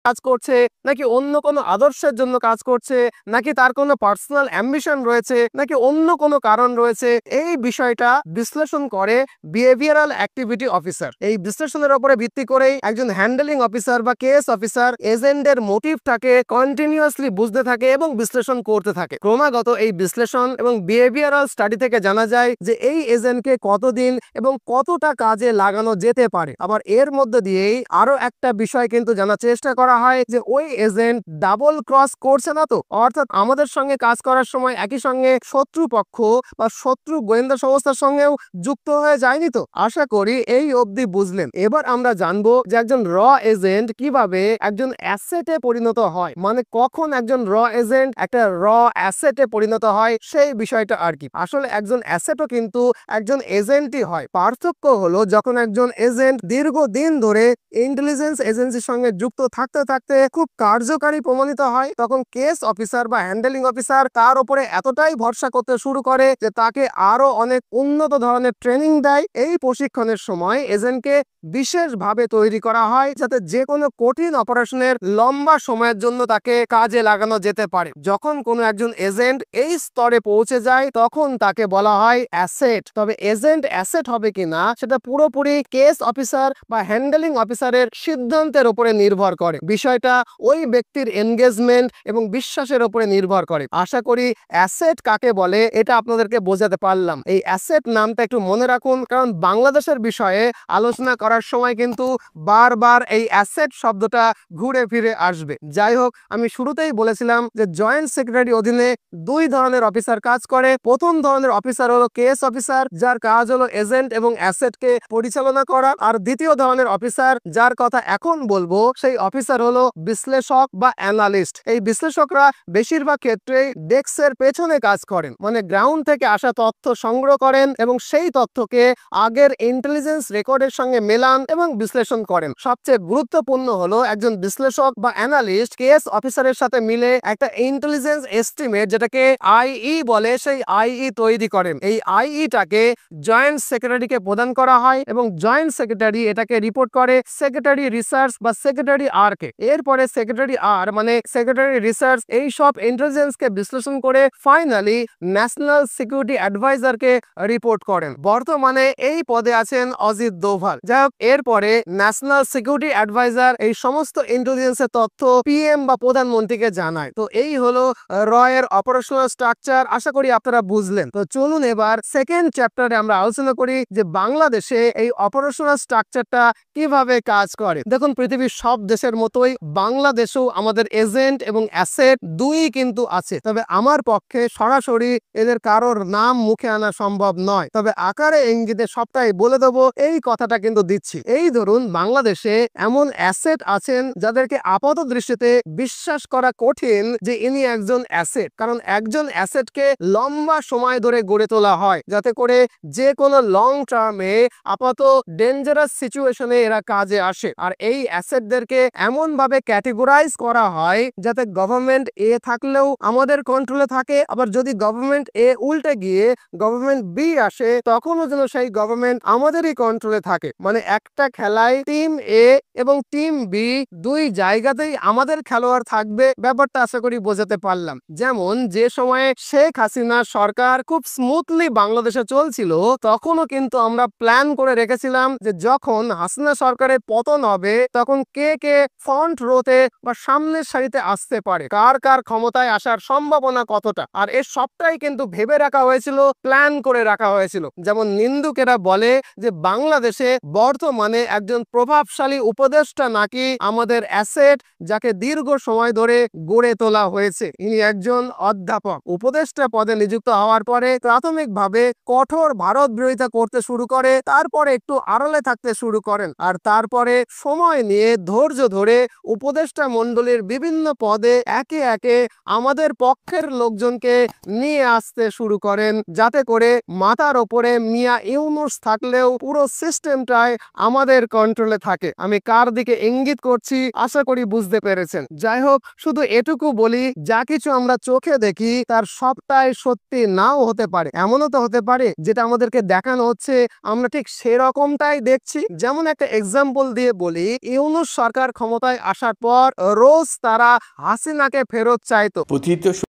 কাজ করছে, নাকি অন্য কোনো আদর্শের জন্য কাজ করছে, নাকি তার কোনো পার্সোনাল অ্যাম্বিশন রয়েছে, নাকি অন্য কোনো কারণ রয়েছে, এই বিষয়টা বিশ্লেষণ করে বিহেভিয়ারাল অ্যাক্টিভিটি অফিসার। এই বিশ্লেষণের উপরে ভিত্তি করেই একজন হ্যান্ডেলিং অফিসার বা কেএস অফিসার এজেন্টের মোটিভটাকে কন্টিনিউয়াসলি বুঝতে থাকে এবং বিশ্লেষণ করতে থাকে। ক্রমাগত এই বিশ্লেষণ এবং বিহেভিয়ারাল স্টাডি থেকে জানা যায় যে এই এজেন্টকে কতদিন এবং কতটা কাজে লাগানো যেতে পারে। আবার এর মধ্যে দিয়েই আরো একটা বিষয় কিন্তু জানার চেষ্টা করা হয় যে ওই এজেন্ট ডাবল ক্রস করছে না তো, অর্থাৎ আমাদের সঙ্গে কাজ করার সময় একই সঙ্গে শত্রু পক্ষ বা শত্রু গোয়েন্দা সংস্থার সঙ্গেও যুক্ত হয়ে যায়নি তো। আশা করি এই অবধি বুঝলেন। এবার আমরা জানবো যে একজন র এজেন্ট কিভাবে একজন অ্যাসেটে পরিণত হয়, মানে কখন একজন র এজেন্ট একটা র অ্যাসেটে পরিণত হয় সেই বিষয়টা আর কি। আসলে একজন অ্যাসেটও কিন্তু একজন এজেন্টই হয়। পার্থক্য হলো যখন একজন এজেন্ট দীর্ঘদিন ধরে ইন্টেলিজেন্স এজেন্সির সঙ্গে যুক্ত থাকতে থাকতে খুব কার্যকারী প্রমাণিত হয়, তখন কেস অফিসার বা হ্যান্ডেলিং অফিসার তার উপরে এতটাই ভরসা করতে শুরু করে যে তাকে আরো অনেক উন্নত ধরনের ট্রেনিং দেয়। এই প্রশিক্ষণের সময় এজেন্টকে বিশেষভাবে তৈরি করা হয় যাতে যে কোনো কঠিন অপারেশনের লম্বা সময়ের জন্য তাকে কাজে লাগানো যেতে পারে। যখন কোনো একজন এজেন্ট এই স্তরে পৌঁছে যায় তখন তাকে বলা হয় অ্যাসেট। তবে এজেন্ট অ্যাসেট হবে কিনা সেটা পুরোপুরি কেস অফিসার বা হ্যান্ডেলিং অফিসারের সিদ্ধান্তের উপরে নির্ভর করে। বিষয়টা ওই ব্যক্তির এনগেজমেন্ট এবং বিশ্বাসের উপরে নির্ভর করে। আশা করি অ্যাসেট কাকে বলে এটা আপনাদেরকে বোঝাতে পারলাম। এই অ্যাসেট নামটা একটু মনে রাখুন, কারণ বাংলাদেশের বিষয়ে আলোচনা করার সময় কিন্তু বারবার এই অ্যাসেট শব্দটা ঘুরে ফিরে আসবে। যাই হোক, আমি শুরুতেই বলেছিলাম যে জয়েন্ট সেক্রেটারি অধীনে দুই ধরনের অফিসার কাজ করে। প্রথম ধরনের অফিসার হলো কেএস অফিসার, যার কাজ হলো এজেন্ট এবং অ্যাসেটকে পরিচালনা করা। আর দ্বিতীয় ধরনের অফিসার যার কথা এখন বলবো সেই অফিসার হলো বিশ্লেষক বা অ্যানালিস্ট। এই বিশ্লেষকরা বেশিরভাগ ক্ষেত্রেই ডেস্কের পেছনে কাজ করেন, মানে গ্রাউন্ড থেকে আসা তথ্য সংগ্রহ করেন এবং সেই তথ্যকে আগের ইন্টেলিজেন্স রেকর্ডের সঙ্গে মেলান এবং বিশ্লেষণ করেন। সবচেয়ে গুরুত্বপূর্ণ হলো একজন বিশ্লেষক বা অ্যানালিস্ট কেএস অফিসারের সাথে মিলে একটা ইন্টেলিজেন্স এস্টিমেট, যেটাকে আইই বলে, সেই আইই তৈরি করেন। এই আইইটাকে জয়েন্ট সেক্রেটারিকে প্রদান করা হয় এবং জয়েন্ট সেক্রেটারি এটাকে রিপোর্ট করে সেক্রেটারি রিসার্চ বা সেক্রেটারি আর কে। এরপরে সেক্রেটারি আর মানে সেক্রেটারি রিসার্চ এই সব ইন্টেলিজেন্সকে বিশ্লেষণ করে ফাইনালি ন্যাশনাল সিকিউরিটি অ্যাডভাইজারকে রিপোর্ট করেন। বর্তমানে এই পদে আছেন অজিত দোভাল। যাই হোক, এরপরে ন্যাশনাল সিকিউরিটি অ্যাডভাইজার এই সমস্ত ইন্টেলিজেন্সের তথ্য পিএম বা প্রধানমন্ত্রীকে জানায়। তো এই হলো র এর অপারেশনাল স্ট্রাকচার। আশা করি আপনারা বুঝলেন। তো চলুন এবার সেকেন্ড চ্যাপ্টারে আমরা আলোচনা করি যে বাংলাদেশে এই অপারেশনাল স্ট্রাকচারটা কিভাবে কাজ করে। দেখুন, পৃথিবীর সব দেশের মতোই বাংলাদেশেও আমাদের এজেন্ট এবং অ্যাসেট দুই কিন্তু আছে। তবে আমার পক্ষে সরাসরি এদের কারোর নাম মুখে আনা সম্ভব নয়, তবে আকারে ইঙ্গিতে সবটাই বলে দেবো এই কথাটা কিন্তু দিচ্ছি। এই ধরুন, বাংলাদেশে এমন অ্যাসেট আছেন যাদেরকে আপাত দৃষ্টিতে বিশ্বাস করা কঠিন যে ইনি একজন অ্যাসেট, কারণ একজন অ্যাসেটকে লম্বা সময় ধরে গড়ে তোলা হয় যাতে করে যে কোনো লং টার্মে আপাত ডেঞ্জারাস সিচুয়েশনে এরা কাজে আসে। আর এই অ্যাসেটদেরকে এমন ভাবে ক্যাটেগরাইজ করা হয় যাতে গভর্নমেন্ট এ থাকলেও আমাদের কন্ট্রোলে থাকে, আবার যদি গভর্নমেন্ট এ উল্টে গিয়ে গভর্নমেন্ট বি আসে তখনও যেন সেই গভর্নমেন্ট আমাদেরই কন্ট্রোলে থাকে। মানে একটা খেলায় টিম এ এবং টিম বি দুই জায়গাতেই আমাদের খেলোয়াড় থাকবে। ব্যাপারটা আশা করি বোঝাতে পারলাম। যেমন যে সময়ে শেখ হাসিনা সরকার খুব স্মুথলি বাংলাদেশে চলছিল, তখনও কিন্তু আমরা প্ল্যান করে রেখেছিলাম যে যখন হাসিনা সরকারের পতন হবে তখন কে কে ফ্রন্ট রোতে বা সামনের সারিতে আসতে পারে, কার কার ক্ষমতায় আসার সম্ভাবনা কতটা। আর এর সবটাই কিন্তু ভেবে রাখা হয়েছিল, প্ল্যান করে রাখা হয়েছিল। যেমন নিন্দুকেরা বলে যে বাংলাদেশে বর্তমানে একজন প্রভাবশালী উপদেষ্টা নাকি আমাদের অ্যাসেট, যাকে দীর্ঘ সময় ধরে গড়ে তোলা হয়েছে। ইনি একজন অধ্যাপক। উপদেষ্টা পদে নিযুক্ত হওয়ার পরে প্রাথমিকভাবে কঠোর ভারত বিরোধিতা করতে শুরু করে, তারপরে একটু আড়ালে থাকতে শুরু করেন, আর তারপরে সময় নিয়ে ধৈর্য ধরে উপদেষ্টা মণ্ডলীর বিভিন্ন পদে একে একে আমাদের পক্ষের লোকজনকে নিয়ে আসতে শুরু করেন, যাতে করে মাথার ওপরে মিয়া ইউনূস থাকলেও পুরো সিস্টেমটাই আমাদের কন্ট্রোলে থাকে। আমি কার দিকে ইঙ্গিত করছি আশা করি বুঝতে পেরেছেন। যাই হোক, শুধু এটুকু বলি, যা কিছু আমরা চোখে দেখি তার সবটাই সত্যি নাও হতে পারে। এমনও তো হতে পারে যেটা আমাদেরকে দেখানো হচ্ছে আমরা ঠিক সেরকমটাই দেখছি। যেমন একটা এক্সাম্পল দিয়ে বলি, ইউনূস সরকার ক্ষমতায় ক্ষমতায় আসার পর রোজ তারা হাসিনাকে ফেরত চাইতো। পতিত